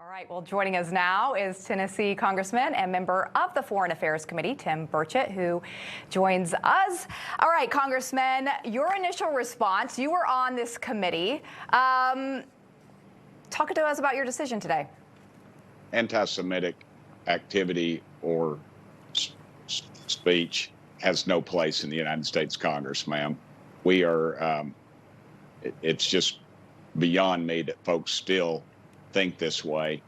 All right, well, joining us now is Tennessee Congressman and member of the Foreign Affairs Committee, Tim Burchett, who joins us. All right, Congressman, your initial response, you were on this committee. Talk to us about your decision today. Anti-Semitic activity or speech has no place in the United States Congress, ma'am. We are, it's just beyond me that folks still think this way.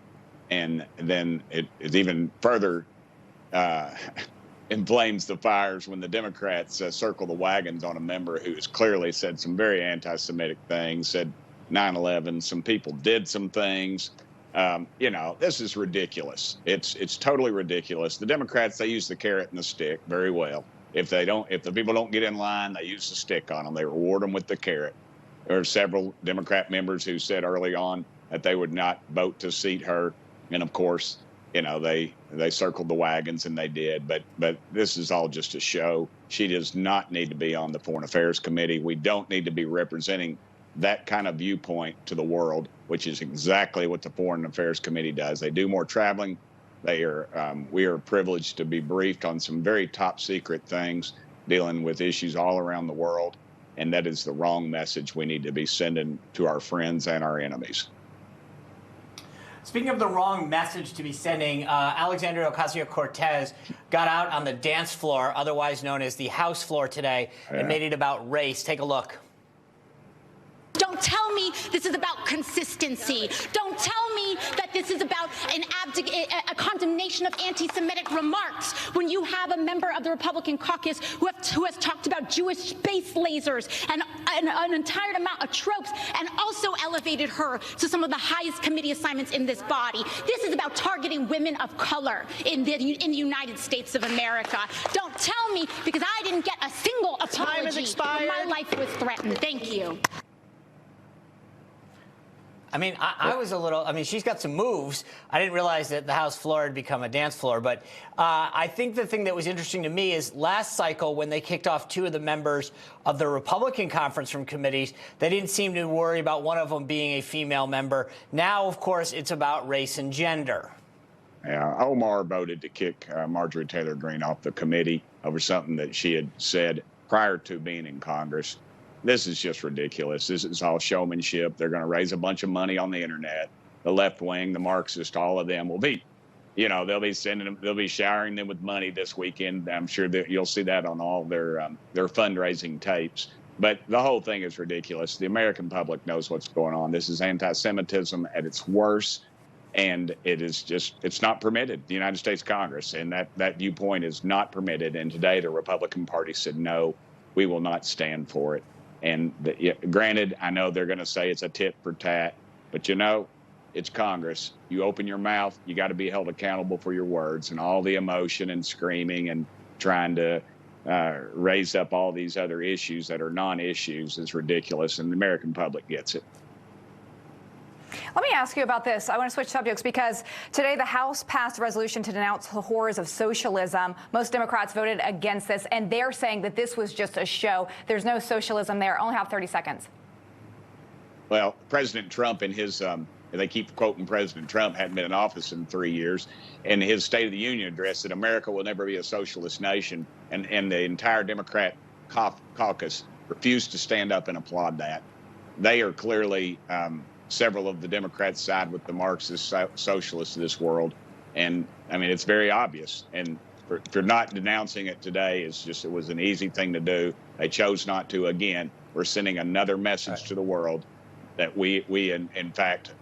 And then it even further inflames the fires when the Democrats circle the wagons on a member who has clearly said some very anti-Semitic things, said 9/11, some people did some things. You know, this is ridiculous. It's totally ridiculous. The Democrats, they use the carrot and the stick very well. If the people don't get in line, they use the stick on them. They reward them with the carrot. There are several Democrat members who said early on that they would not vote to seat her. And of course, you know, they circled the wagons, and they did. But this is all just a show. She does not need to be on the Foreign Affairs Committee. We don't need to be representing that kind of viewpoint to the world, which is exactly what the Foreign Affairs Committee does. They do more traveling. We are privileged to be briefed on some very top secret things dealing with issues all around the world. And that is the wrong message we need to be sending to our friends and our enemies. Speaking of the wrong message to be sending, Alexandria Ocasio-Cortez got out on the dance floor, otherwise known as the House floor today, and made it about race. Take a look. Don't tell me this is about consistency. Don't tell me that this is about a condemnation of anti-Semitic remarks when you have a member of the Republican caucus who has talked about Jewish space lasers and an entire amount of tropes, and also elevated her to some of the highest committee assignments in this body. This is about targeting women of color in the United States of America. Don't tell me, because I didn't get a single apology when my life was threatened. Thank you. I mean, I was a little, I mean, she's got some moves. I didn't realize that the House floor had become a dance floor. But I think the thing that was interesting to me is last cycle, when they kicked off two of the members of the Republican conference from committees, they didn't seem to worry about one of them being a female member. Now, of course, it's about race and gender. Yeah, Omar voted to kick Marjorie Taylor Greene off the committee over something that she had said prior to being in Congress. This is just ridiculous. This is all showmanship. They're going to raise a bunch of money on the internet. The left wing, the Marxists, all of them will be, you know, they'll be sending them, they'll be showering them with money this weekend. I'm sure that you'll see that on all their fundraising tapes. But the whole thing is ridiculous. The American public knows what's going on. This is anti-Semitism at its worst, and it is just, it's not permitted. The United States Congress, and that viewpoint is not permitted. And today the Republican Party said, no, we will not stand for it. And granted, I know they're going to say it's a tit for tat, but you know, it's Congress. You open your mouth, you got to be held accountable for your words, and all the emotion and screaming and trying to raise up all these other issues that are non-issues is ridiculous, and the American public gets it. Let me ask you about this. I want to switch subjects because today the House passed a resolution to denounce the horrors of socialism. Most Democrats voted against this, and they're saying that this was just a show. There's no socialism there. I only have 30 seconds. Well, President Trump and his, they keep quoting President Trump, hadn't been in office in 3 years, and his State of the Union address that America will never be a socialist nation, and the entire Democrat caucus refused to stand up and applaud that. They are clearly... several of the Democrats side with the Marxist socialists of this world. And I mean, it's very obvious. And if you're not denouncing it today, it was an easy thing to do. They chose not to. Again, we're sending another message to the world that we in fact,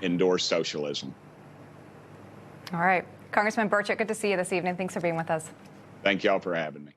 endorse socialism. All right. Congressman Burchett, good to see you this evening. Thanks for being with us. Thank y'all for having me.